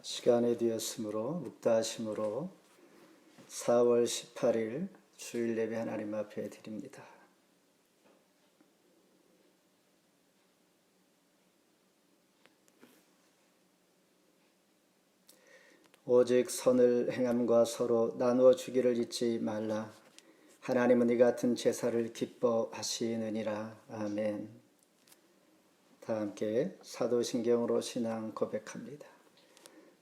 시간이 되었으므로 묵다하심으로 4월 18일 주일 예배 하나님 앞에 드립니다. 오직 선을 행함과 서로 나누어 주기를 잊지 말라. 하나님은 이 같은 제사를 기뻐하시느니라. 아멘. 다 함께 사도신경으로 신앙 고백합니다.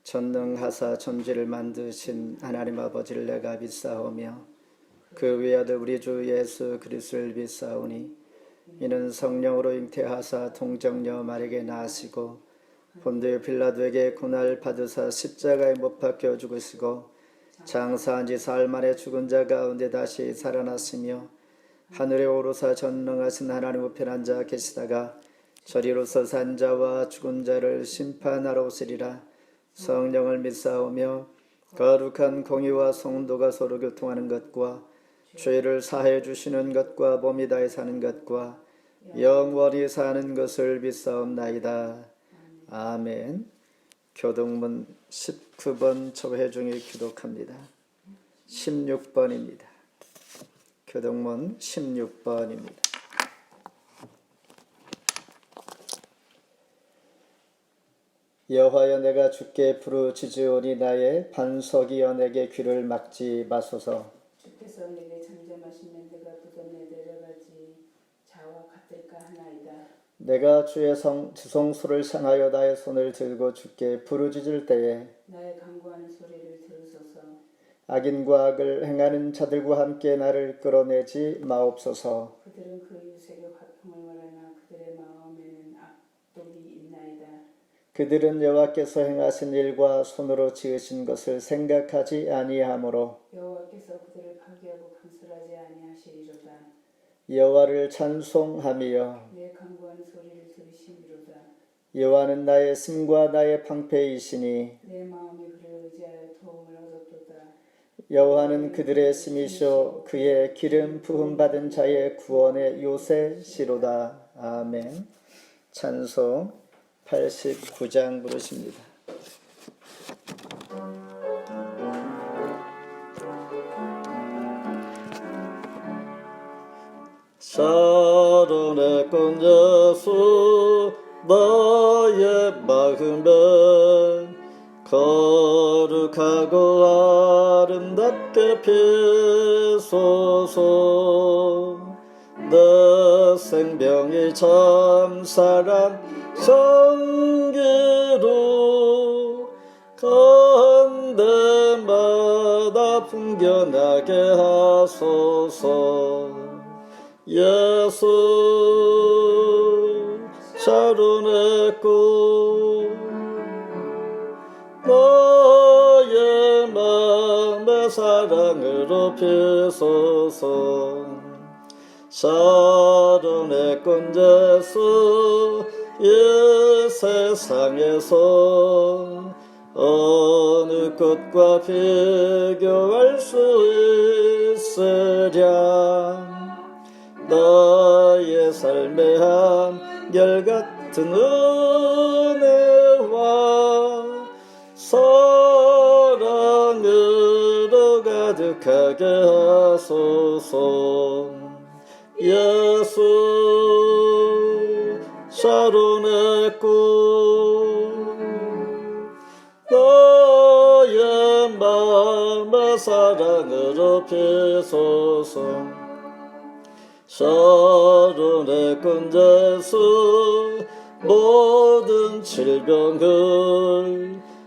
전능하사 존재를 만드신 하나님 아버지를 내가 믿사오며 그 외아들 우리 주 예수 그리스도를 믿사오니 이는 성령으로 잉태하사 동정녀 마리아에게 나시고 본디오 빌라도에게 고난을 받으사 십자가에 못 박혀 죽으시고 장사한 지 사흘 만에 죽은 자 가운데 다시 살아났으며 하늘에 오르사 전능하신 하나님 우편에 앉아 계시다가 저리로서 산 자와 죽은 자를 심판하러 오시리라. 성령을 믿사오며 거룩한 공의와 성도가 서로 교통하는 것과 죄를 사해 주시는 것과 몸이 다해 사는 것과 영원히 사는 것을 믿사옵나이다. 아멘. 교동문 19번 조혜중이 기독합니다. 16번입니다. 교동문 16번입니다. 여호와여 내가 주께 부르짖으오니 나의 반석이여 내게 귀를 막지 마소서. 주께서 내게 잠잠하시면 내가 부전에 내려가지 자와 같을까 하나이다. 내가 주의 지성소를 향하여 나의 손을 들고 주께 부르짖을 때에 나의 간구하는 소리를 들으소서. 악인과 악을 행하는 자들과 함께 나를 끌어내지 마옵소서. 그들은 그 이웃에게 화평을 말하나 그들의 마음에는 악독이 있나이다. 그들은 여호와께서 행하신 일과 손으로 지으신 것을 생각하지 아니하므로 여호와께서 그들을 파괴하고 강설하지 아니하시리로다. 여호와를 찬송하며 내 간구하는 소리를 들으시리로다. 여호와는 나의 힘과 나의 방패이시니 내 마음이 그를 의지하여 도움을 얻었도다. 여호와는 그들의 힘이시오 그의 기름 부음 받은 자의 구원의 요새시로다. 아멘. 찬송 89장 부르십니다. 샤론의 꾼 예수 나의 마음에 거룩하고 아름답게 피소서. 내 생명이 참사랑 성기로 간데마다 풍겨나게 하소서. 예수 샤론의 꽃 나의 맘의 사랑으로 피소서. 샤론의 꽃 예수 이 세상에서 어느 꽃과 비교할 수 있으랴. 나의 삶의 한결같은 은혜와 사랑으로 가득하게 하소서. 예수 샤론의 꽃 나의 맘의 사랑으로 피소서. 샤론의 꽃 예수 모든 질병을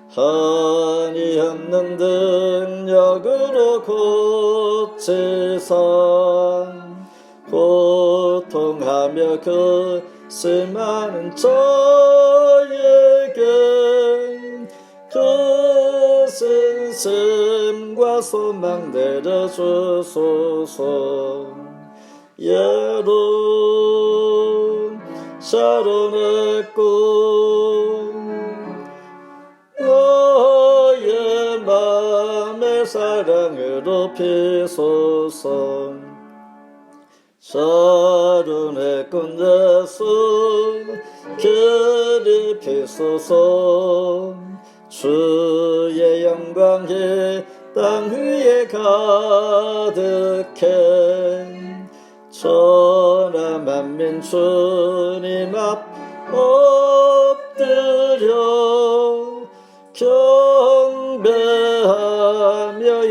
한이 없는 능력으로 고치사 고통하며 그 심한 저에게 그 신심과 소망 내려주소서. 예루 샤론의 꽃 너의 맘의 사랑으로 피소서. 샤론의 꽃 예수 그리 피소서. 주의 영광이 땅 위에 가득해 천하 만민 주님 앞 엎드려 경배하며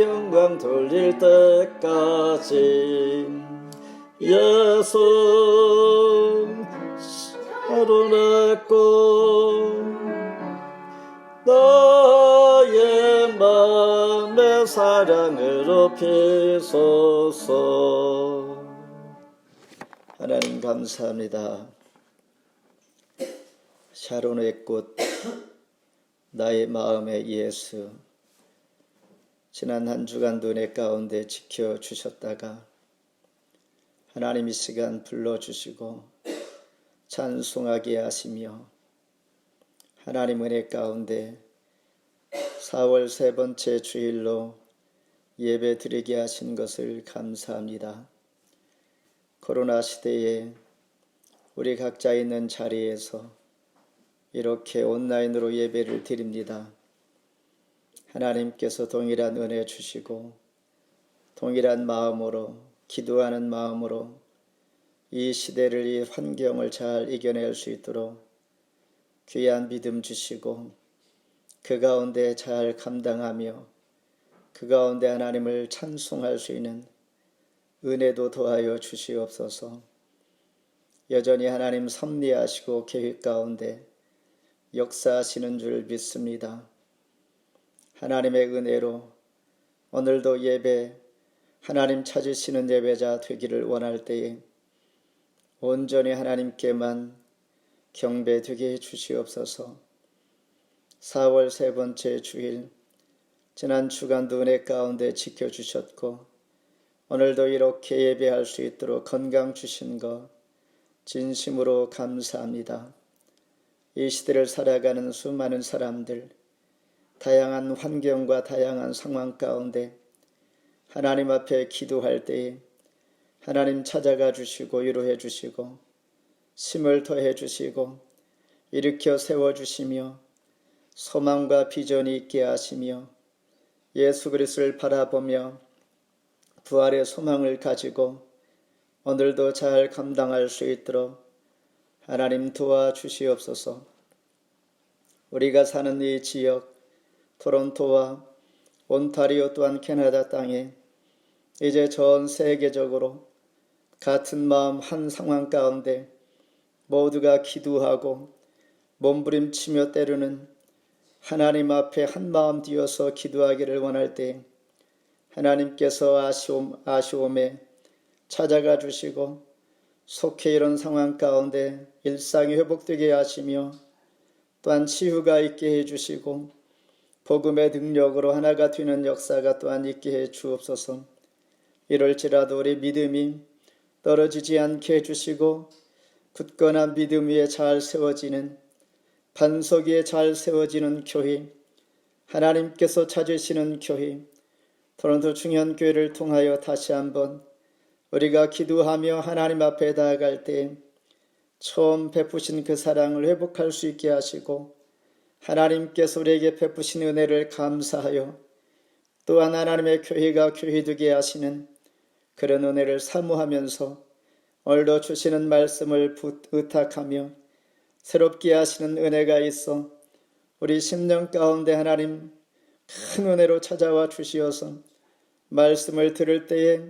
영광 돌릴 때까지 예수 사로냈고 나의 맘에 사랑으로 피소서. 하나님 감사합니다. 샤론의 꽃 나의 마음의 예수, 지난 한 주간도 내 가운데 지켜주셨다가 하나님 이 시간 불러주시고 찬송하게 하시며 하나님 은혜 가운데 4월 세 번째 주일로 예배 드리게 하신 것을 감사합니다. 코로나 시대에 우리 각자 있는 자리에서 이렇게 온라인으로 예배를 드립니다. 하나님께서 동일한 은혜 주시고 동일한 마음으로 기도하는 마음으로 이 시대를 이 환경을 잘 이겨낼 수 있도록 귀한 믿음 주시고 그 가운데 잘 감당하며 그 가운데 하나님을 찬송할 수 있는 은혜도 더하여 주시옵소서. 여전히 하나님 섭리하시고 계획 가운데 역사하시는 줄 믿습니다. 하나님의 은혜로 오늘도 예배 하나님 찾으시는 예배자 되기를 원할 때에 온전히 하나님께만 경배되게 해주시옵소서. 4월 세 번째 주일 지난 주간도 은혜 가운데 지켜주셨고 오늘도 이렇게 예배할 수 있도록 건강 주신 것 진심으로 감사합니다. 이 시대를 살아가는 수많은 사람들, 다양한 환경과 다양한 상황 가운데 하나님 앞에 기도할 때에 하나님 찾아가 주시고 위로해 주시고 힘을 더해 주시고 일으켜 세워 주시며 소망과 비전이 있게 하시며 예수 그리스도를 바라보며 부활의 소망을 가지고 오늘도 잘 감당할 수 있도록 하나님 도와주시옵소서. 우리가 사는 이 지역 토론토와 온타리오 또한 캐나다 땅에 이제 전 세계적으로 같은 마음 한 상황 가운데 모두가 기도하고 몸부림치며 때로는 하나님 앞에 한 마음 되어서 기도하기를 원할 때 하나님께서 아쉬움에 찾아가 주시고 속해 이런 상황 가운데 일상이 회복되게 하시며 또한 치유가 있게 해주시고 복음의 능력으로 하나가 되는 역사가 또한 있게 해 주옵소서. 이럴지라도 우리 믿음이 떨어지지 않게 해주시고 굳건한 믿음 위에 잘 세워지는 반석 위에 잘 세워지는 교회, 하나님께서 찾으시는 교회, 토론토 중현교회를 통하여 다시 한번 우리가 기도하며 하나님 앞에 나아갈 때 처음 베푸신 그 사랑을 회복할 수 있게 하시고 하나님께서 우리에게 베푸신 은혜를 감사하여 또한 하나님의 교회가 교회되게 하시는 그런 은혜를 사모하면서 오늘도 주시는 말씀을 의탁하며 새롭게 하시는 은혜가 있어 우리 심령 가운데 하나님 큰 은혜로 찾아와 주시어서 말씀을 들을 때에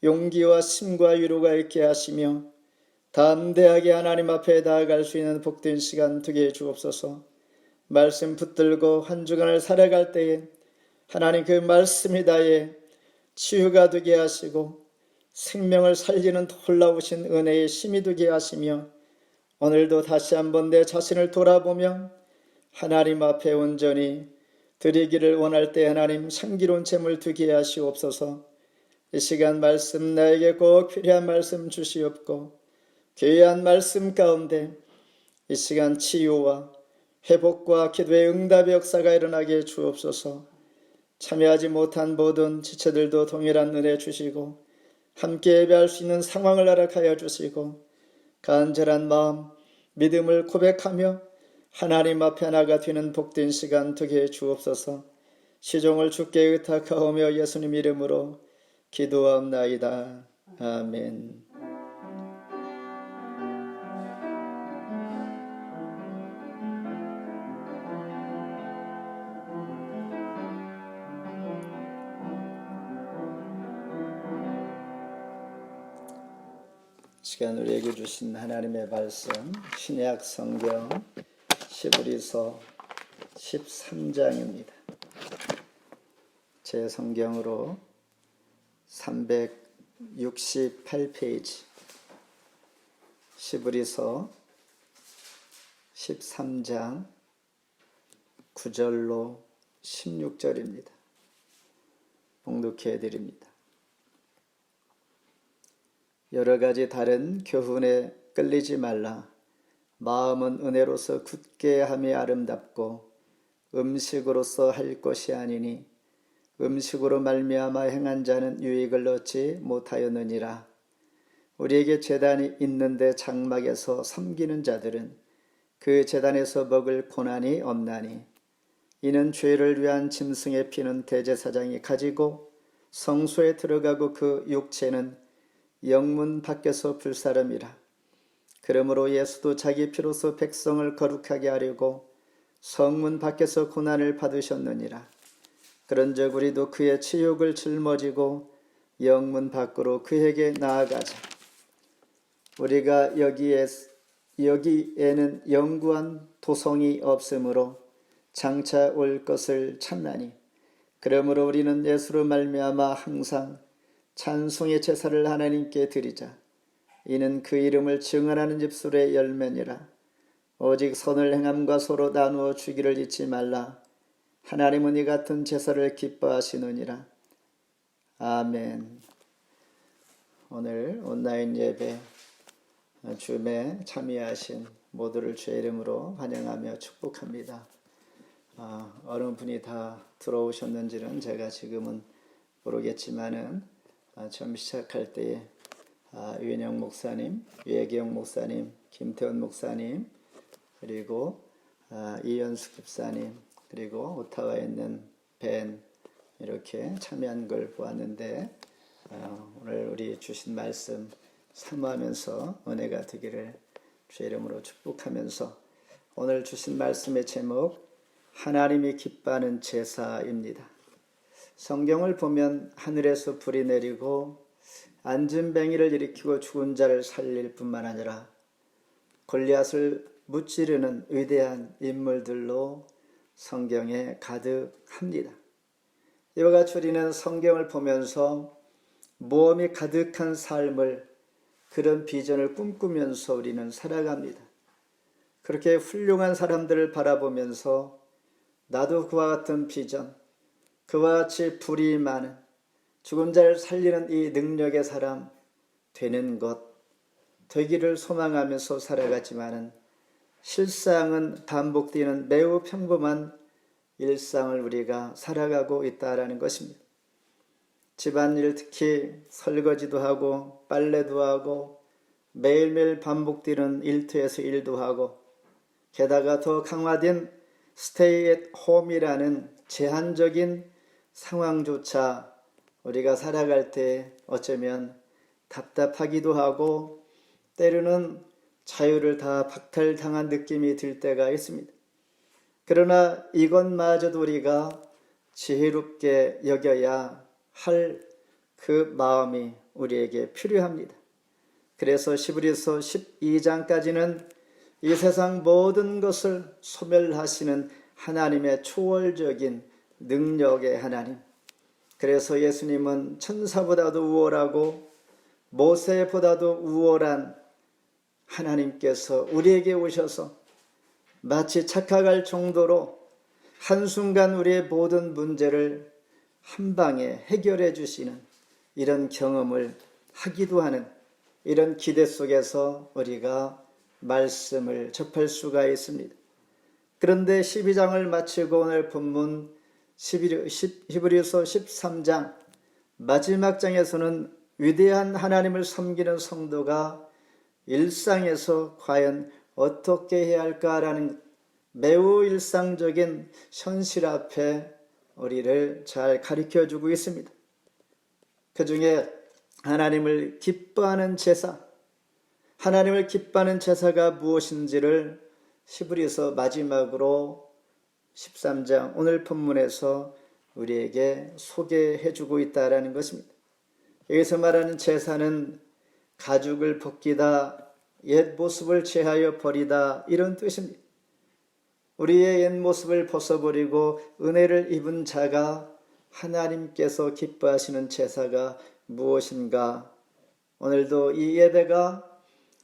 용기와 힘과 위로가 있게 하시며 담대하게 하나님 앞에 나아갈 수 있는 복된 시간 되게 해 주옵소서. 말씀 붙들고 한 주간을 살아갈 때에 하나님 그 말씀이 나의 치유가 되게 하시고 생명을 살리는 놀라우신 은혜의 힘이 되게 하시며 오늘도 다시 한번 내 자신을 돌아보며 하나님 앞에 온전히 드리기를 원할 때 하나님 향기로운 제물 되게 하시옵소서. 이 시간 말씀 나에게 꼭 필요한 말씀 주시옵고 귀한 말씀 가운데 이 시간 치유와 회복과 기도의 응답의 역사가 일어나게 주옵소서. 참여하지 못한 모든 지체들도 동일한 은혜 주시고 함께 예배할 수 있는 상황을 허락하여 주시고 간절한 마음, 믿음을 고백하며 하나님 앞에 나가 뒤는 복된 시간 되게 주옵소서. 시종을 주께 의탁하오며 예수님 이름으로 기도하옵나이다. 아멘. 시간 우리에게 주신 하나님의 말씀 신약 성경 시브리서 13장입니다. 제 성경으로 368페이지 시브리서 13장 9절로 16절입니다. 봉독해 드립니다. 여러 가지 다른 교훈에 끌리지 말라. 마음은 은혜로서 굳게 함이 아름답고 음식으로서 할 것이 아니니 음식으로 말미암아 행한 자는 유익을 얻지 못하였느니라. 우리에게 제단이 있는데 장막에서 섬기는 자들은 그 제단에서 먹을 고난이 없나니 이는 죄를 위한 짐승의 피는 대제사장이 가지고 성소에 들어가고 그 육체는 영문 밖에서 불사름이라. 그러므로 예수도 자기 피로서 백성을 거룩하게 하려고 성문 밖에서 고난을 받으셨느니라. 그런즉 우리도 그의 치욕을 짊어지고 영문 밖으로 그에게 나아가자. 우리가 여기에는 영구한 도성이 없으므로 장차 올 것을 찾나니 그러므로 우리는 예수로 말미암아 항상 찬송의 제사를 하나님께 드리자. 이는 그 이름을 증언하는 집술의 열매니라. 오직 선을 행함과 서로 나누어 주기를 잊지 말라. 하나님은 이 같은 제사를 기뻐하시느니라. 아멘. 오늘 온라인 예배 줌에 참여하신 모두를 주의 이름으로 환영하며 축복합니다. 어느 분이 다 들어오셨는지는 제가 지금은 모르겠지만은 처음 시작할 때에 유인영 목사님, 유혜경 목사님, 김태원 목사님, 그리고 이현숙 집사님, 그리고 오타와에 있는 벤 이렇게 참여한 걸 보았는데 오늘 우리 주신 말씀 사모하면서 은혜가 되기를 주의 이름으로 축복하면서 오늘 주신 말씀의 제목 하나님이 기뻐하는 제사입니다. 성경을 보면 하늘에서 불이 내리고 안진뱅이를 일으키고 죽은 자를 살릴 뿐만 아니라 골리앗을 무찌르는 위대한 인물들로 성경에 가득합니다. 이와 같이 우리는 성경을 보면서 모험이 가득한 삶을 그런 비전을 꿈꾸면서 우리는 살아갑니다. 그렇게 훌륭한 사람들을 바라보면서 나도 그와 같은 비전, 그와 같이 불이 많은 죽은 자를 살리는 이 능력의 사람 되는 것, 되기를 소망하면서 살아가지만은 실상은 반복되는 매우 평범한 일상을 우리가 살아가고 있다라는 것입니다. 집안일 특히 설거지도 하고 빨래도 하고 매일매일 반복되는 일터에서 일도 하고 게다가 더 강화된 스테이 앳 홈이라는 제한적인 상황조차 우리가 살아갈 때 어쩌면 답답하기도 하고 때로는 자유를 다 박탈당한 느낌이 들 때가 있습니다. 그러나 이것마저도 우리가 지혜롭게 여겨야 할 그 마음이 우리에게 필요합니다. 그래서 시브리서 12장까지는 이 세상 모든 것을 소멸하시는 하나님의 초월적인 능력의 하나님, 그래서 예수님은 천사보다도 우월하고 모세보다도 우월한 하나님께서 우리에게 오셔서 마치 착각할 정도로 한순간 우리의 모든 문제를 한 방에 해결해 주시는 이런 경험을 하기도 하는 이런 기대 속에서 우리가 말씀을 접할 수가 있습니다. 그런데 12장을 마치고 오늘 본문 히브리서 13장 마지막 장에서는 위대한 하나님을 섬기는 성도가 일상에서 과연 어떻게 해야 할까라는 매우 일상적인 현실 앞에 우리를 잘 가르쳐주고 있습니다. 그 중에 하나님을 기뻐하는 제사, 하나님을 기뻐하는 제사가 무엇인지를 히브리서 마지막으로 13장 오늘 본문에서 우리에게 소개해주고 있다라는 것입니다. 여기서 말하는 제사는 가죽을 벗기다, 옛 모습을 제하여 버리다, 이런 뜻입니다. 우리의 옛 모습을 벗어버리고 은혜를 입은 자가 하나님께서 기뻐하시는 제사가 무엇인가? 오늘도 이 예배가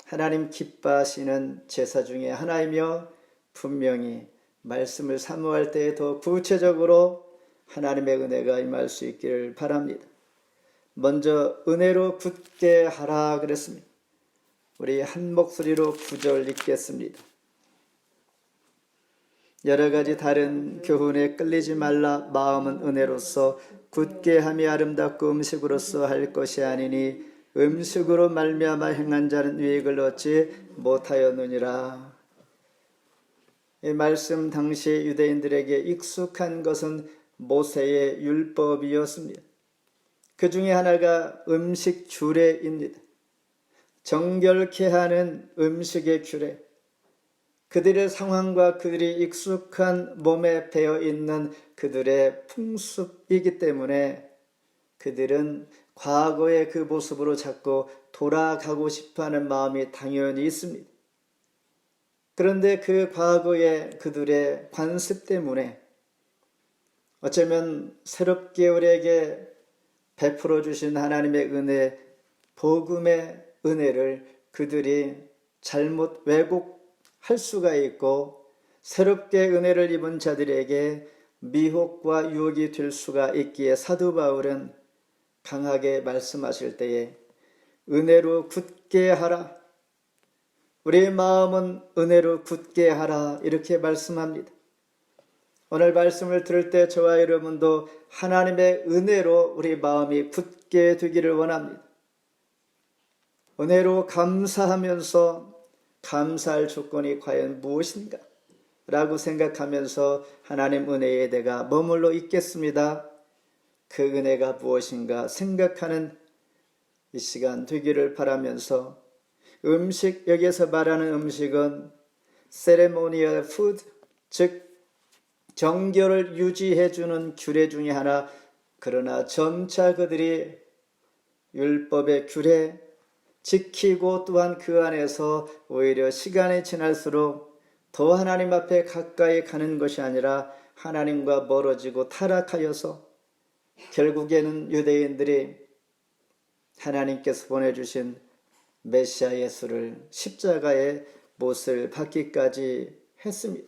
하나님 기뻐하시는 제사 중에 하나이며 분명히 말씀을 사모할 때에 더 구체적으로 하나님의 은혜가 임할 수 있기를 바랍니다. 먼저 은혜로 굳게 하라 그랬습니다. 우리 한 목소리로 9절 읽겠습니다. 여러 가지 다른 교훈에 끌리지 말라. 마음은 은혜로서 굳게 함이 아름답고 음식으로서 할 것이 아니니 음식으로 말미암아 행한 자는 유익을 얻지 못하였느니라. 이 말씀 당시 유대인들에게 익숙한 것은 모세의 율법이었습니다. 그 중에 하나가 음식 규례입니다. 정결케 하는 음식의 규례, 그들의 상황과 그들이 익숙한 몸에 배어있는 그들의 풍습이기 때문에 그들은 과거의 그 모습으로 자꾸 돌아가고 싶어하는 마음이 당연히 있습니다. 그런데 그 과거의 그들의 관습 때문에 어쩌면 새롭게 우리에게 베풀어 주신 하나님의 은혜, 복음의 은혜를 그들이 잘못 왜곡할 수가 있고 새롭게 은혜를 입은 자들에게 미혹과 유혹이 될 수가 있기에 사도 바울은 강하게 말씀하실 때에 은혜로 굳게 하라, 우리의 마음은 은혜로 굳게 하라, 이렇게 말씀합니다. 오늘 말씀을 들을 때 저와 여러분도 하나님의 은혜로 우리 마음이 굳게 되기를 원합니다. 은혜로 감사하면서 감사할 조건이 과연 무엇인가? 라고 생각하면서 하나님 은혜에 내가 머물러 있겠습니다. 그 은혜가 무엇인가 생각하는 이 시간 되기를 바라면서 음식, 여기에서 말하는 음식은 ceremonial food, 즉 정결을 유지해주는 규례 중에 하나, 그러나 점차 그들이 율법의 규례 지키고 또한 그 안에서 오히려 시간이 지날수록 더 하나님 앞에 가까이 가는 것이 아니라 하나님과 멀어지고 타락하여서 결국에는 유대인들이 하나님께서 보내주신 메시아 예수를 십자가의 못을 받기까지 했습니다.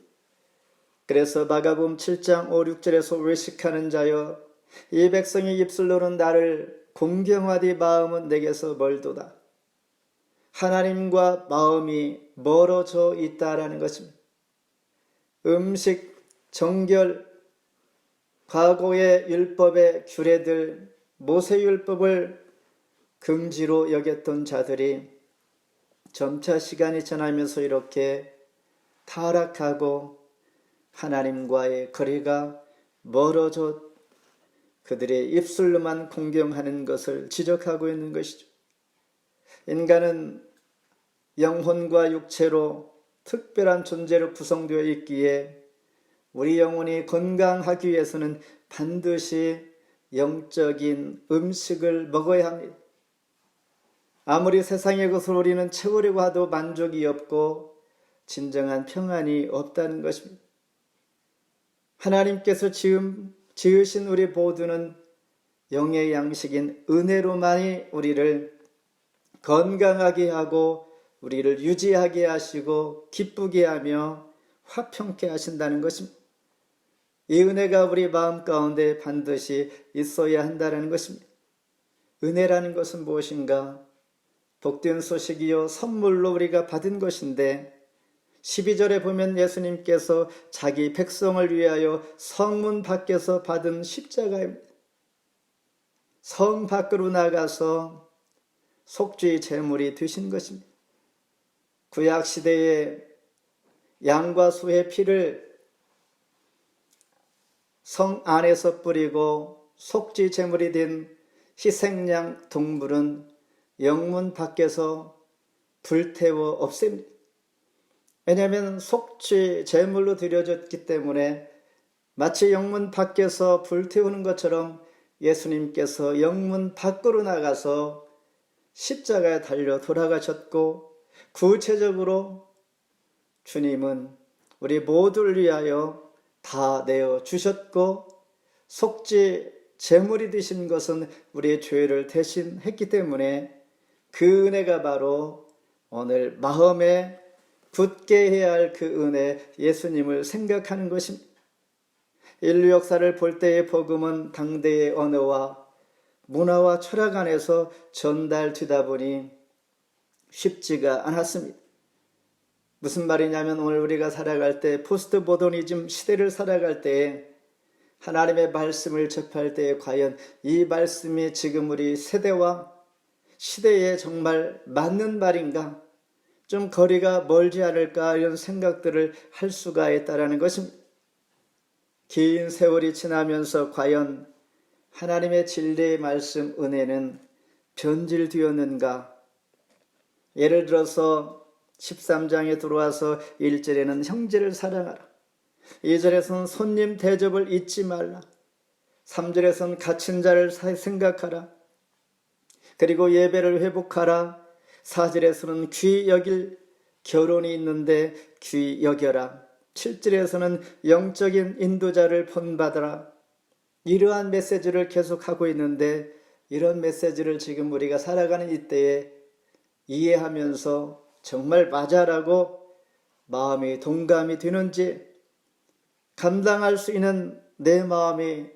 그래서 마가복음 7장 5, 6절에서 외식하는 자여 이 백성의 입술로는 나를 공경하되 마음은 내게서 멀도다. 하나님과 마음이 멀어져 있다라는 것입니다. 음식, 정결, 과거의 율법의 규례들, 모세율법을 금지로 여겼던 자들이 점차 시간이 지나면서 이렇게 타락하고 하나님과의 거리가 멀어져 그들의 입술로만 공경하는 것을 지적하고 있는 것이죠. 인간은 영혼과 육체로 특별한 존재로 구성되어 있기에 우리 영혼이 건강하기 위해서는 반드시 영적인 음식을 먹어야 합니다. 아무리 세상의 것을 우리는 채우려고 해도 만족이 없고 진정한 평안이 없다는 것입니다. 하나님께서 지으신 우리 모두는 영의 양식인 은혜로만이 우리를 건강하게 하고 우리를 유지하게 하시고 기쁘게 하며 화평케 하신다는 것입니다. 이 은혜가 우리 마음 가운데 반드시 있어야 한다는 것입니다. 은혜라는 것은 무엇인가? 복된 소식이요 선물로 우리가 받은 것인데 12절에 보면 예수님께서 자기 백성을 위하여 성문 밖에서 받은 십자가입니다. 성 밖으로 나가서 속죄의 제물이 되신 것입니다. 구약 시대에 양과 소의 피를 성 안에서 뿌리고 속죄 제물이 된 희생양 동물은 영문 밖에서 불태워 없앱니다. 왜냐하면 속죄 제물로 드려졌기 때문에 마치 영문 밖에서 불태우는 것처럼 예수님께서 영문 밖으로 나가서 십자가에 달려 돌아가셨고, 구체적으로 주님은 우리 모두를 위하여 다 내어 주셨고, 속죄 제물이 되신 것은 우리의 죄를 대신했기 때문에 그 은혜가 바로 오늘 마음에 굳게 해야 할 그 은혜, 예수님을 생각하는 것입니다. 인류 역사를 볼 때의 복음은 당대의 언어와 문화와 철학 안에서 전달되다 보니 쉽지가 않았습니다. 무슨 말이냐면 오늘 우리가 살아갈 때, 포스트 모더니즘 시대를 살아갈 때에 하나님의 말씀을 접할 때에 과연 이 말씀이 지금 우리 세대와 시대에 정말 맞는 말인가? 좀 거리가 멀지 않을까? 이런 생각들을 할 수가 있다는 것입니다. 긴 세월이 지나면서 과연 하나님의 진리의 말씀 은혜는 변질되었는가? 예를 들어서 13장에 들어와서 1절에는 형제를 사랑하라, 2절에서는 손님 대접을 잊지 말라, 3절에서는 갇힌 자를 생각하라, 그리고 예배를 회복하라, 4절에서는 귀 여길 결혼이 있는데 귀 여겨라, 7절에서는 영적인 인도자를 본받아라. 이러한 메시지를 계속하고 있는데, 이런 메시지를 지금 우리가 살아가는 이때에 이해하면서 정말 맞아라고 마음이 동감이 되는지, 감당할 수 있는 내 마음이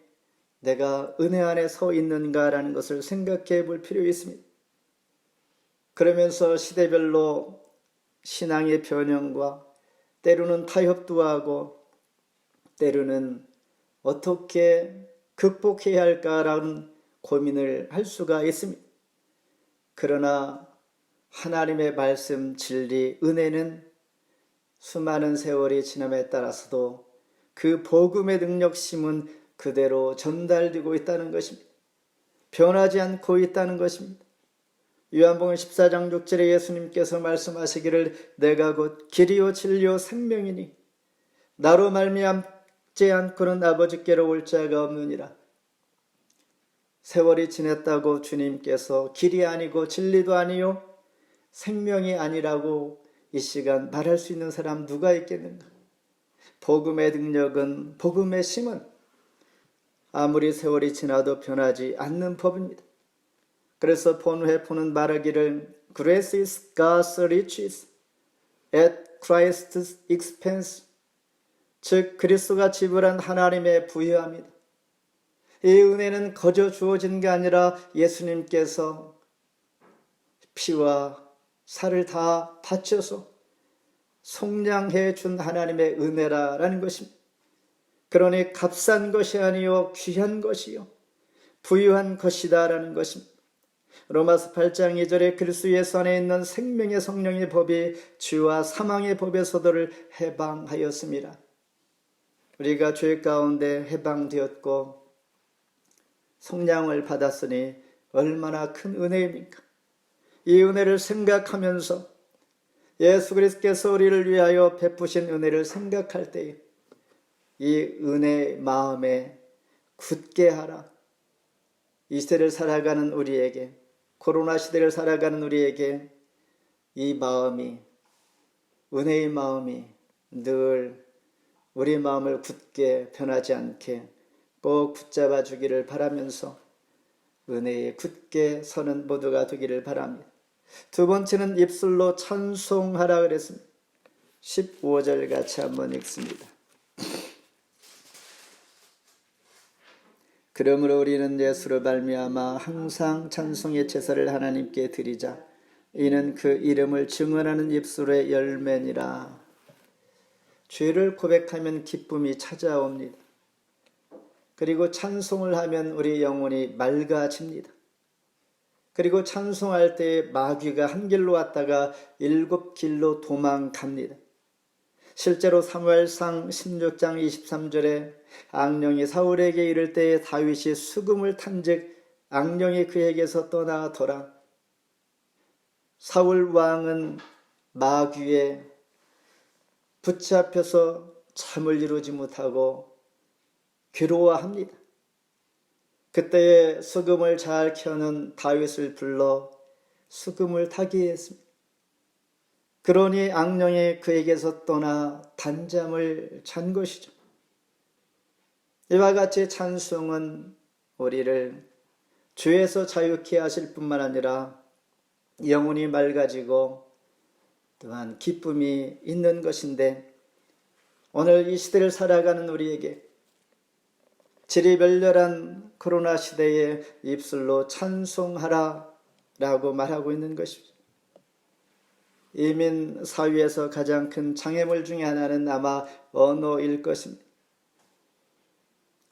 내가 은혜 안에 서 있는가라는 것을 생각해 볼 필요가 있습니다. 그러면서 시대별로 신앙의 변형과 때로는 타협도 하고 때로는 어떻게 극복해야 할까라는 고민을 할 수가 있습니다. 그러나 하나님의 말씀, 진리, 은혜는 수많은 세월이 지남에 따라서도 그 복음의 능력심은 그대로 전달되고 있다는 것입니다. 변하지 않고 있다는 것입니다. 요한복음 14장 6절에 예수님께서 말씀하시기를 내가 곧 길이요 진리요 생명이니 나로 말미암지 않고는 아버지께로 올 자가 없느니라. 세월이 지났다고 주님께서 길이 아니고 진리도 아니요 생명이 아니라고 이 시간 말할 수 있는 사람 누가 있겠는가? 복음의 능력은, 복음의 심은 아무리 세월이 지나도 변하지 않는 법입니다. 그래서 본회포는 말하기를 Grace is God's riches at Christ's expense, 즉 그리스도가 지불한 하나님의 부여합니다. 이 은혜는 거저 주어진 게 아니라 예수님께서 피와 살을 다 바쳐서 속량해 준 하나님의 은혜라는 것입니다. 그러니 값싼 것이 아니요 귀한 것이요 부유한 것이다라는 것입니다. 로마서 8장 2절에 그리스도 예수 안에 있는 생명의 성령의 법이 죄와 사망의 법에서도를 해방하였습니다. 우리가 죄 가운데 해방되었고 속량을 받았으니 얼마나 큰 은혜입니까? 이 은혜를 생각하면서 예수 그리스도께서 우리를 위하여 베푸신 은혜를 생각할 때에 이 은혜의 마음에 굳게 하라. 이 시대를 살아가는 우리에게, 코로나 시대를 살아가는 우리에게 이 마음이, 은혜의 마음이 늘 우리 마음을 굳게 변하지 않게 꼭 붙잡아 주기를 바라면서 은혜에 굳게 서는 모두가 되기를 바랍니다. 두 번째는 입술로 찬송하라 그랬습니다. 15절 같이 한번 읽습니다. 그러므로 우리는 예수로 말미암아 항상 찬송의 제사를 하나님께 드리자. 이는 그 이름을 증언하는 입술의 열매니라. 죄를 고백하면 기쁨이 찾아옵니다. 그리고 찬송을 하면 우리 영혼이 맑아집니다. 그리고 찬송할 때 마귀가 한 길로 왔다가 7 길로 도망갑니다. 실제로 사무엘상 16장 23절에 악령이 사울에게 이를 때에 다윗이 수금을 탄즉 악령이 그에게서 떠나더라. 사울 왕은 마귀에 붙잡혀서 잠을 이루지 못하고 괴로워합니다. 그때에 수금을 잘 켜는 다윗을 불러 수금을 타게 했습니다. 그러니 악령이 그에게서 떠나 단잠을 잔 것이죠. 이와 같이 찬송은 우리를 죄에서 자유케 하실 뿐만 아니라 영혼이 맑아지고 또한 기쁨이 있는 것인데, 오늘 이 시대를 살아가는 우리에게 지리멸렬한 코로나 시대에 입술로 찬송하라 라고 말하고 있는 것입니다. 이민 사회에서 가장 큰 장애물 중에 하나는 아마 언어일 것입니다.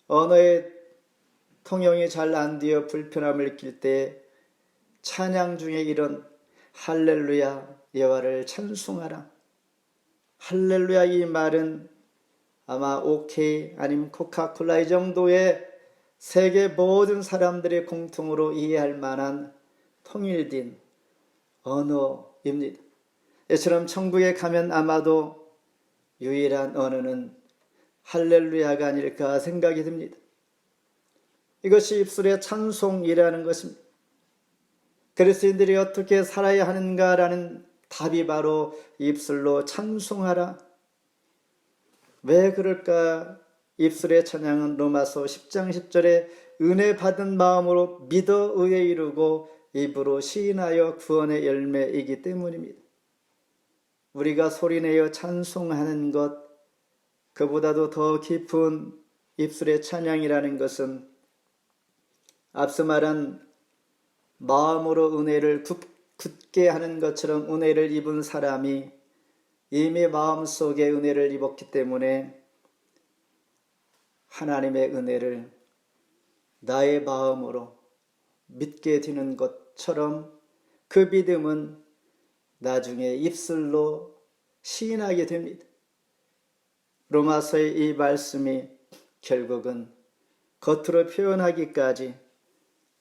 언어의 통용이 잘 안 되어 불편함을 느낄 때 찬양 중에 이런 할렐루야 여호와를 찬송하라, 할렐루야 이 말은 아마 OK 아니면 코카콜라 이 정도의 세계 모든 사람들이 공통으로 이해할 만한 통일된 언어입니다. 이처럼 천국에 가면 아마도 유일한 언어는 할렐루야가 아닐까 생각이 듭니다. 이것이 입술의 찬송이라는 것입니다. 그리스도인들이 어떻게 살아야 하는가라는 답이 바로 입술로 찬송하라. 왜 그럴까? 입술의 찬양은 로마서 10장 10절에 은혜 받은 마음으로 믿어 의에 이르고 입으로 시인하여 구원의 열매이기 때문입니다. 우리가 소리내어 찬송하는 것, 그보다도 더 깊은 입술의 찬양이라는 것은 앞서 말한 마음으로 은혜를 굳게 하는 것처럼 은혜를 입은 사람이 이미 마음속에 은혜를 입었기 때문에 하나님의 은혜를 나의 마음으로 믿게 되는 것처럼 그 믿음은 나중에 입술로 시인하게 됩니다. 로마서의 이 말씀이 결국은 겉으로 표현하기까지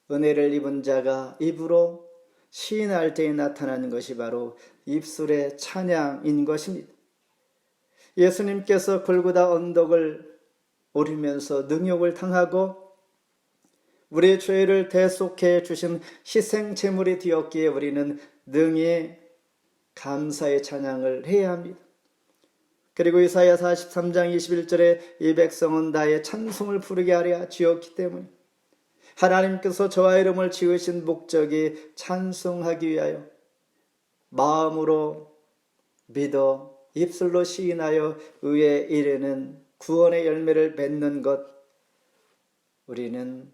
은혜를 입은 자가 입으로 시인할 때에 나타나는 것이 바로 입술의 찬양인 것입니다. 예수님께서 골고다 언덕을 오르면서 능욕을 당하고 우리의 죄를 대속해 주신 희생 제물이 되었기에 우리는 능히 감사의 찬양을 해야 합니다. 그리고 이사야 43장 21절에 이 백성은 나의 찬송을 부르게 하려 지었기 때문에 하나님께서 저와 이름을 지으신 목적이 찬송하기 위하여 마음으로 믿어 입술로 시인하여 의에 이르는 구원의 열매를 맺는 것, 우리는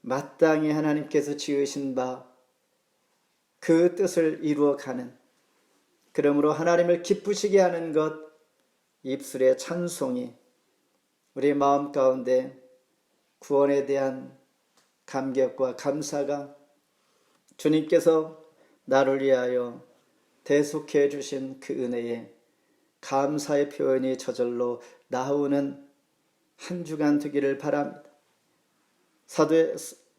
마땅히 하나님께서 지으신 바 그 뜻을 이루어가는, 그러므로 하나님을 기쁘시게 하는 것, 입술의 찬송이 우리 마음 가운데 구원에 대한 감격과 감사가 주님께서 나를 위하여 대속해 주신 그 은혜에 감사의 표현이 저절로 나오는 한 주간 되기를 바랍니다. 사도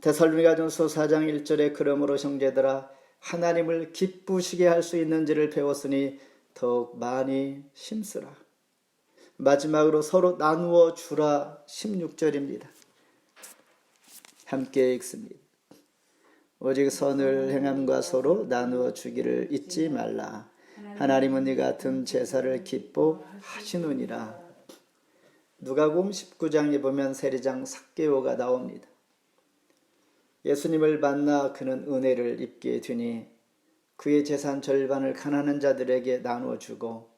데살로니가전서 4장 1절에 그러므로 형제들아 하나님을 기쁘시게 할 수 있는지를 배웠으니 더욱 많이 힘쓰라. 마지막으로 서로 나누어 주라 16절입니다. 함께 읽습니다. 오직 선을 행함과 서로 나누어 주기를 잊지 말라. 하나님은 이 같은 제사를 기뻐하시느니라. 누가복음 19장에 보면 세리장 삭개오가 나옵니다. 예수님을 만나 그는 은혜를 입게 되니 그의 재산 절반을 가난한 자들에게 나누어 주고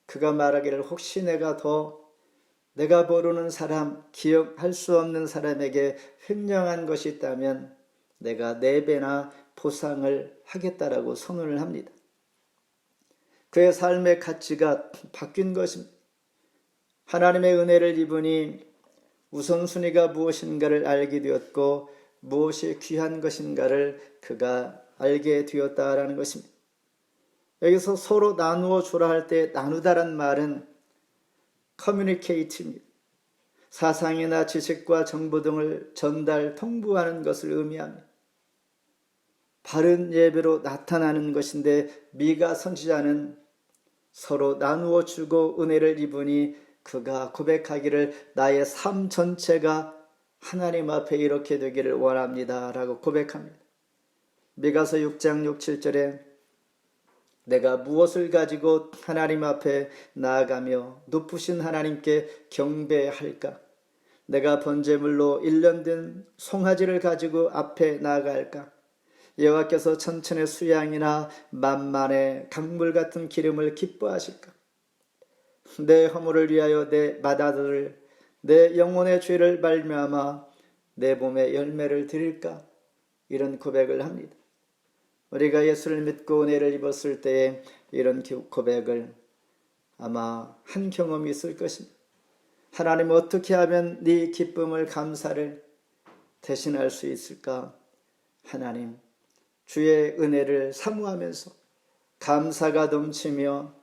그가 말하기를 혹시 내가 모르는 사람, 기억할 수 없는 사람에게 횡령한 것이 있다면 내가 4배나 보상을 하겠다라고 선언을 합니다. 그의 삶의 가치가 바뀐 것입니다. 하나님의 은혜를 입으니 우선순위가 무엇인가를 알게 되었고 무엇이 귀한 것인가를 그가 알게 되었다라는 것입니다. 여기서 서로 나누어 주라 할 때 나누다란 말은 communicate입니다. 사상이나 지식과 정보 등을 전달, 통보하는 것을 의미합니다. 바른 예배로 나타나는 것인데 미가 선지자는 서로 나누어 주고 은혜를 입으니 그가 고백하기를 나의 삶 전체가 하나님 앞에 이렇게 되기를 원합니다 라고 고백합니다. 미가서 6장 6, 7절에 내가 무엇을 가지고 하나님 앞에 나아가며 높으신 하나님께 경배할까? 내가 번제물로 1년 된 송아지를 가지고 앞에 나아갈까? 여호와께서 천천의 수양이나 만만의 강물 같은 기름을 기뻐하실까? 내 허물을 위하여 내 맏아들을 내 영혼의 죄를 말미암아 내 몸에 열매를 드릴까? 이런 고백을 합니다. 우리가 예수를 믿고 은혜를 입었을 때에 이런 고백을 아마 한 경험이 있을 것입니다. 하나님 어떻게 하면 네 기쁨을 감사를 대신할 수 있을까? 하나님 주의 은혜를 사모하면서 감사가 넘치며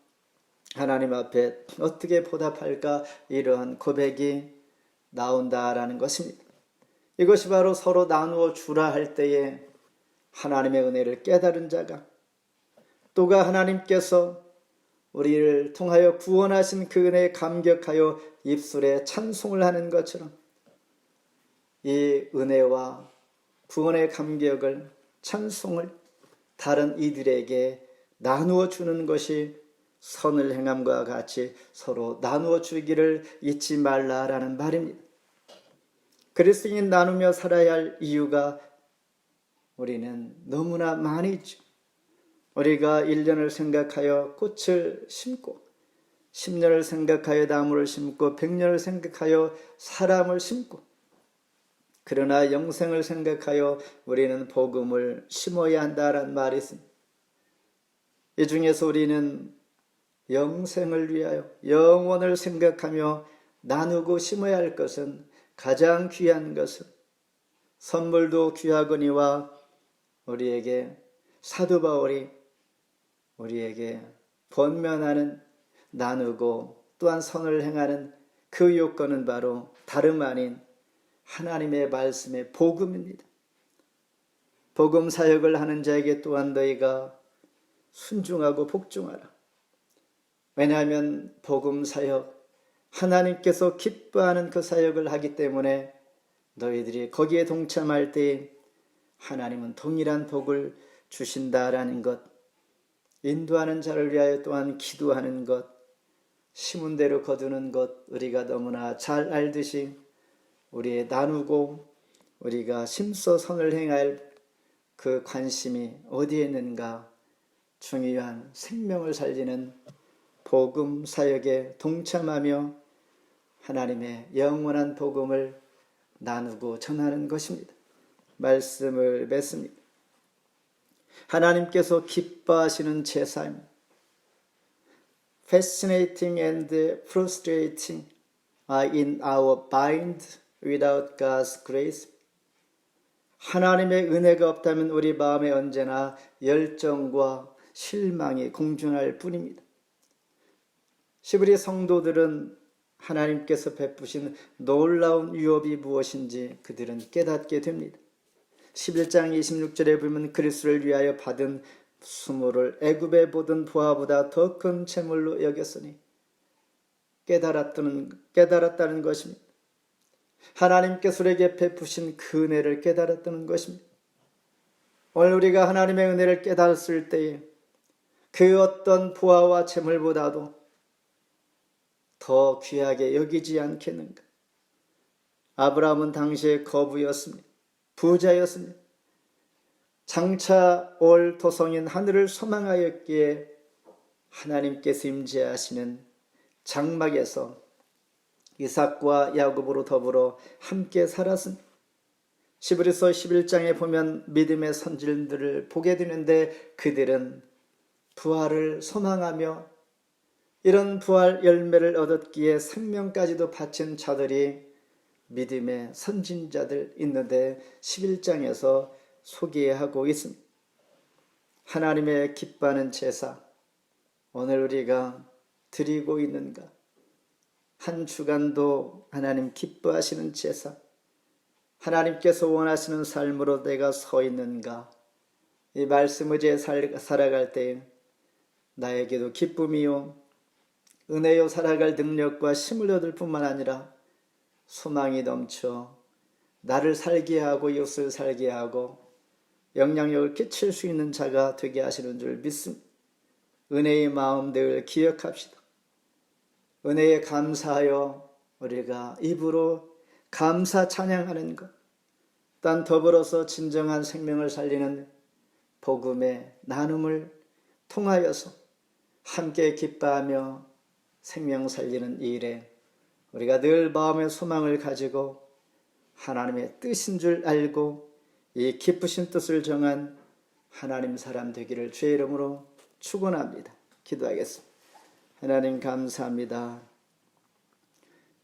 하나님 앞에 어떻게 보답할까? 이러한 고백이 나온다라는 것입니다. 이것이 바로 서로 나누어 주라 할 때에 하나님의 은혜를 깨달은 자가 또가 하나님께서 우리를 통하여 구원하신 그 은혜에 감격하여 입술에 찬송을 하는 것처럼 이 은혜와 구원의 감격을 찬송을 다른 이들에게 나누어 주는 것이 선을 행함과 같이 서로 나누어 주기를 잊지 말라라는 말입니다. 그리스도인 나누며 살아야 할 이유가 우리는 너무나 많이 있죠. 우리가 1년을 생각하여 꽃을 심고 10년을 생각하여 나무를 심고 100년을 생각하여 사람을 심고 그러나 영생을 생각하여 우리는 복음을 심어야 한다는 말이 있습니다. 이 중에서 우리는 영생을 위하여 영원을 생각하며 나누고 심어야 할 것은 가장 귀한 것은 선물도 귀하거니와 우리에게 사도 바울이 우리에게 번면하는 나누고 또한 선을 행하는 그 요건은 바로 다름 아닌 하나님의 말씀의 복음입니다. 복음 사역을 하는 자에게 또한 너희가 순종하고 복종하라. 왜냐하면 복음 사역, 하나님께서 기뻐하는 그 사역을 하기 때문에 너희들이 거기에 동참할 때 하나님은 동일한 복을 주신다라는 것, 인도하는 자를 위하여 또한 기도하는 것, 심은 대로 거두는 것 우리가 너무나 잘 알듯이 우리의 나누고 우리가 심서 선을 행할 그 관심이 어디에 있는가? 중요한 생명을 살리는 복음 사역에 동참하며 하나님의 영원한 복음을 나누고 전하는 것입니다. 말씀을 맺습니다. 하나님께서 기뻐하시는 제사입니다. Fascinating and frustrating are in our bind without God's grace. 하나님의 은혜가 없다면 우리 마음에 언제나 열정과 실망이 공존할 뿐입니다. 시브리 성도들은 하나님께서 베푸신 놀라운 유업이 무엇인지 그들은 깨닫게 됩니다. 11장 26절에 보면 그리스도를 위하여 받은 수모를 애굽에 보던 부하보다 더 큰 재물로 여겼으니 깨달았다는 것입니다. 하나님께서 우리에게 베푸신 그 은혜를 깨달았다는 것입니다. 오늘 우리가 하나님의 은혜를 깨달았을 때에 그 어떤 부하와 재물보다도 더 귀하게 여기지 않겠는가? 아브라함은 당시에 거부였습니다. 부자였습니다. 장차 올 도성인 하늘을 소망하였기에 하나님께서 임재하시는 장막에서 이삭과 야곱으로 더불어 함께 살았습니다. 시브리서 11장에 보면 믿음의 선질들을 보게 되는데 그들은 부활을 소망하며 이런 부활 열매를 얻었기에 생명까지도 바친 자들이 믿음의 선진자들 있는데 11장에서 소개하고 있습니다. 하나님의 기뻐하는 제사 오늘 우리가 드리고 있는가? 한 주간도 하나님 기뻐하시는 제사, 하나님께서 원하시는 삶으로 내가 서 있는가? 이 말씀 의지에 살아갈 때에 나에게도 기쁨이요 은혜요 살아갈 능력과 힘을 얻을 뿐만 아니라 소망이 넘쳐 나를 살게 하고 이웃을 살게 하고 영향력을 끼칠 수 있는 자가 되게 하시는 줄 믿습니다. 은혜의 마음 늘 기억합시다. 은혜에 감사하여 우리가 입으로 감사 찬양하는 것, 또한 더불어서 진정한 생명을 살리는 복음의 나눔을 통하여서 함께 기뻐하며 생명 살리는 이 일에 우리가 늘 마음의 소망을 가지고 하나님의 뜻인 줄 알고 이 기쁘신 뜻을 정한 하나님 사람 되기를 주의 이름으로 축원합니다. 기도하겠습니다. 하나님 감사합니다.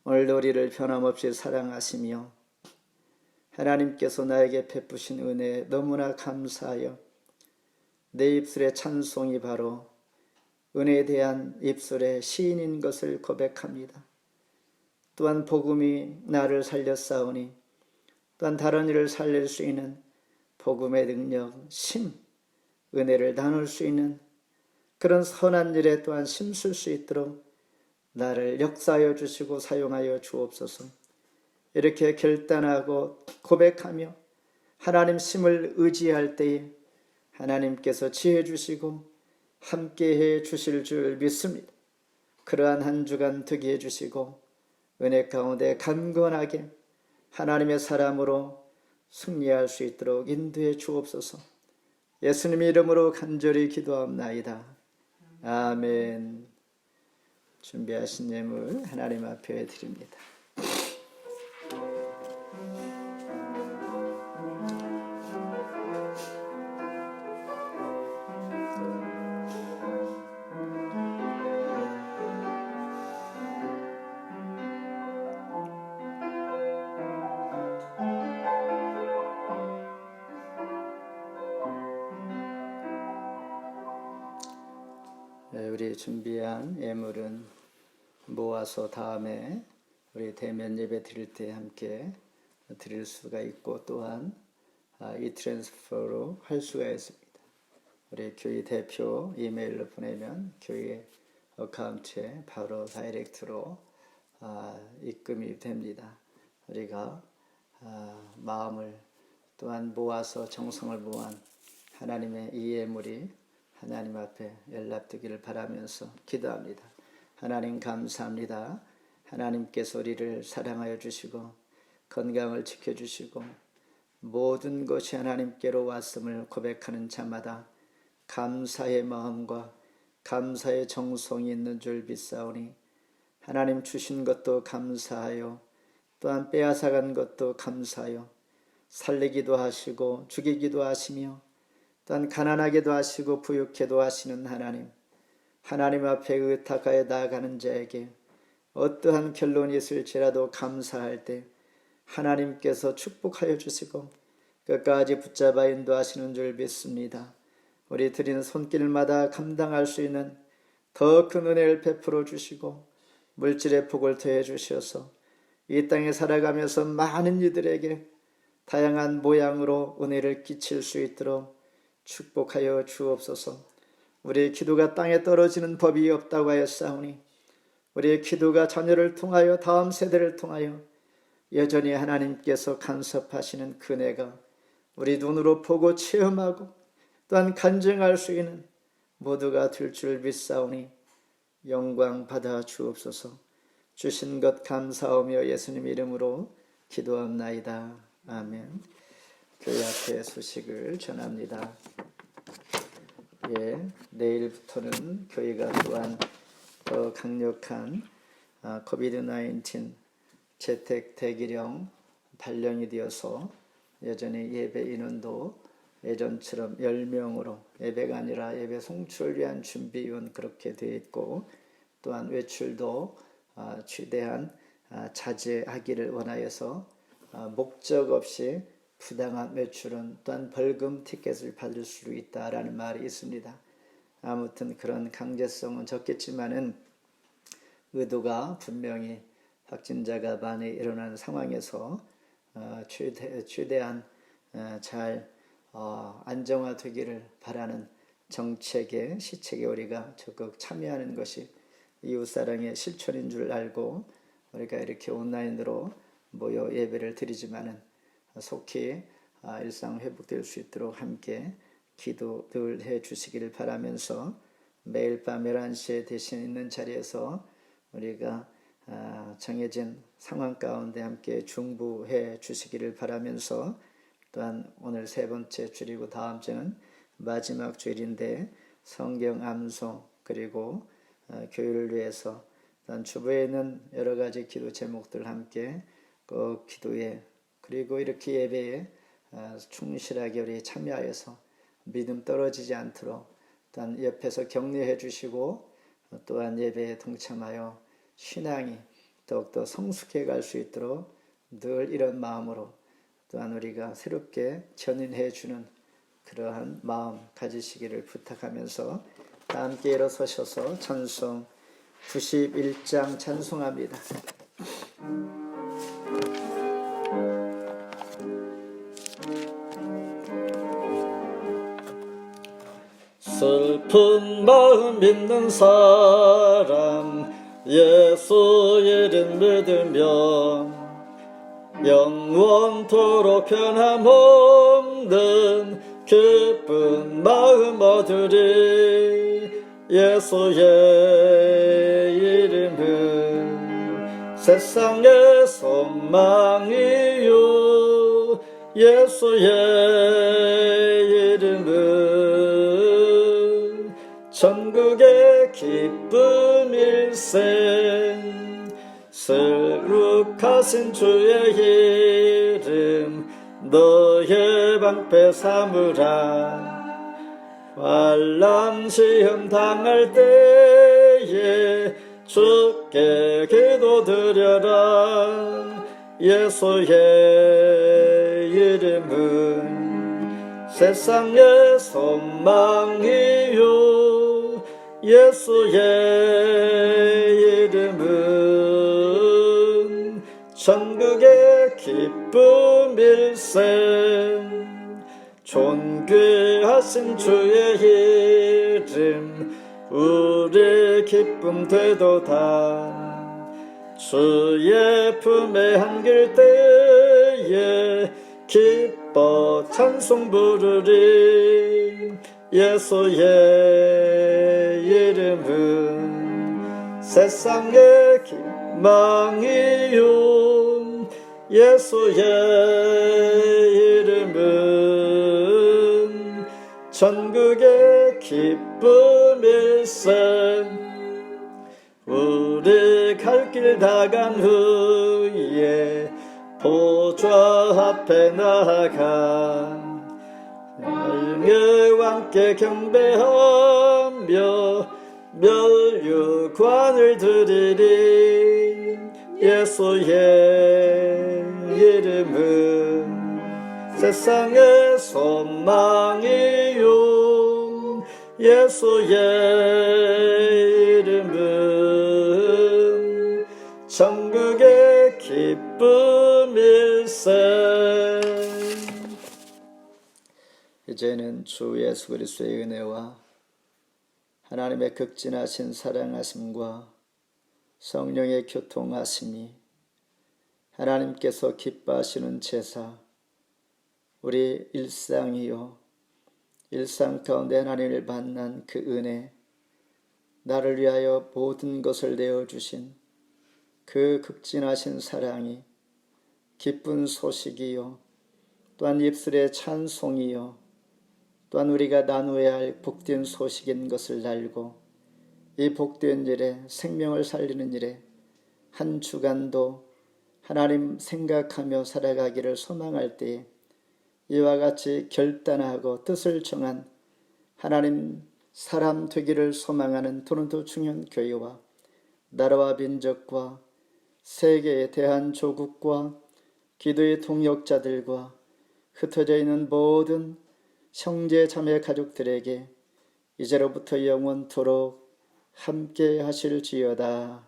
오늘도 우리를 변함없이 사랑하시며 하나님께서 나에게 베푸신 은혜에 너무나 감사하여 내 입술의 찬송이 바로 은혜에 대한 입술의 시인인 것을 고백합니다. 또한 복음이 나를 살렸사오니 또한 다른 이를 살릴 수 있는 복음의 능력, 심, 은혜를 나눌 수 있는 그런 선한 일에 또한 힘쓸 수 있도록 나를 역사하여 주시고 사용하여 주옵소서. 이렇게 결단하고 고백하며 하나님 심을 의지할 때에 하나님께서 지혜 주시고 함께해 주실 줄 믿습니다. 그러한 한 주간 되게 해주시고 은혜 가운데 강건하게 하나님의 사람으로 승리할 수 있도록 인도해 주옵소서. 예수님 이름으로 간절히 기도합나이다. 아멘. 준비하신 예물 하나님 앞에 드립니다. 우리 준비한 예물은 모아서 다음에 우리 대면 예배 드릴 때 함께 드릴 수가 있고 또한 이 트랜스퍼로 할 수가 있습니다. 우리 교회 대표 이메일로 보내면 교회 어카운트에 바로 다이렉트로 입금이 됩니다. 우리가 마음을 또한 모아서 정성을 모한 하나님의 이 예물이 하나님 앞에 연락되기를 바라면서 기도합니다. 하나님 감사합니다. 하나님께서 우리를 사랑하여 주시고 건강을 지켜주시고 모든 것이 하나님께로 왔음을 고백하는 자마다 감사의 마음과 감사의 정성이 있는 줄 믿사오니 하나님 주신 것도 감사하여 또한 빼앗아간 것도 감사하여 살리기도 하시고 죽이기도 하시며 또한 가난하게도 하시고 부유케도 하시는 하나님 앞에 의탁하여 나아가는 자에게 어떠한 결론이 있을지라도 감사할 때 하나님께서 축복하여 주시고 끝까지 붙잡아 인도하시는 줄 믿습니다. 우리 드리는 손길마다 감당할 수 있는 더 큰 은혜를 베풀어 주시고 물질의 복을 더해 주셔서 이 땅에 살아가면서 많은 이들에게 다양한 모양으로 은혜를 끼칠 수 있도록 축복하여 주옵소서. 우리의 기도가 땅에 떨어지는 법이 없다고 하였사오니 우리의 기도가 자녀를 통하여 다음 세대를 통하여 여전히 하나님께서 간섭하시는 그 은혜가 우리 눈으로 보고 체험하고 또한 간증할 수 있는 모두가 될 줄 믿사오니 영광 받아 주옵소서. 주신 것 감사하며 예수님 이름으로 기도합나이다. 아멘. 교회 앞에 소식을 전합니다. 내일부터는 교회가 또한 더 강력한 코비드-19 재택 대기령 발령이 되어서 여전히 예배 인원도 예전처럼 10명으로 예배가 아니라 예배 송출을 위한 준비위원 그렇게 되어 있고 또한 외출도 최대한 자제하기를 원하여서 목적 없이 부당한 외출은 또한 벌금 티켓을 받을 수 있다라는 말이 있습니다. 아무튼 그런 강제성은 적겠지만은 의도가 분명히 확진자가 많이 일어나는 상황에서 최대한 잘 안정화되기를 바라는 정책의 시책에 우리가 적극 참여하는 것이 이웃사랑의 실천인 줄 알고 우리가 이렇게 온라인으로 모여 예배를 드리지만은 속히 일상 회복될 수 있도록 함께 기도를 해 주시기를 바라면서 매일 밤 11시에 대신 있는 자리에서 우리가 정해진 상황 가운데 함께 중보해 주시기를 바라면서 또한 오늘 세 번째 주일이고 다음 주는 마지막 주일인데 성경 암송 그리고 교회를 위해서 또한 주부에 있는 여러 가지 기도 제목들 함께 꼭 기도해 그리고 이렇게 예배에 충실하게 우리 참여하여서 믿음 떨어지지 않도록 또한 옆에서 격려해 주시고 또한 예배에 동참하여 신앙이 더욱더 성숙해 갈 수 있도록 늘 이런 마음으로 또한 우리가 새롭게 전인해 주는 그러한 마음 가지시기를 부탁하면서 다 함께 일어서셔서 찬송 91장 찬송합니다. 슬픈 마음 있는 사람 예수 이름 믿으면 영원토록 변함없는 기쁜 마음 얻으리. 예수의 이름은 세상의 소망이요 예수의 이름은 천국의 기쁨일세. 슬룩하신 주의 이름 너의 방패 삼으라. 환난 시험 당할 때에 주께 기도드려라. 예수의 이름은 세상의 소망이요 예수의 이름은 천국의 기쁨일세. 존귀하신 주의 이름 우리 기쁨 되도다. 주의 품에 안길 때에 기뻐 찬송 부르리. 예수의 이름은 세상의 희망이요 예수의 이름은 천국의 기쁨일세. 우리 갈 길 다 간 후에 보좌 앞에 나아가 왕께 경배하며 멸류관을 드리리. 예수의 이름은 세상의 소망이요 예수의 이름은 천국의 기쁨일세. 이제는 주 예수 그리스도의 은혜와 하나님의 극진하신 사랑하심과 성령의 교통하심이 하나님께서 기뻐하시는 제사 우리 일상이요 일상 가운데 하나님을 만난 그 은혜 나를 위하여 모든 것을 내어주신 그 극진하신 사랑이 기쁜 소식이요 또한 입술의 찬송이요 또한 우리가 나누어야 할 복된 소식인 것을 알고 이 복된 일에 생명을 살리는 일에 한 주간도 하나님 생각하며 살아가기를 소망할 때에 이와 같이 결단하고 뜻을 정한 하나님 사람 되기를 소망하는 토론토 중현교회와 나라와 민족과 세계의 대한조국과 기도의 동역자들과 흩어져 있는 모든 형제 자매 가족들에게 이제로부터 영원토록 함께 하실지어다.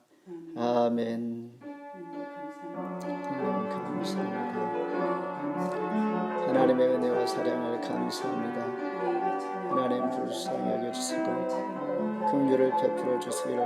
아멘. 감사합니다. 감사합니다. 감사합니다. 하나님의 은혜와 사랑을 감사합니다. 우리에게 찬양 하나님 불쌍히 여겨주시고 찬양하고 긍휼을 베풀어 주시기를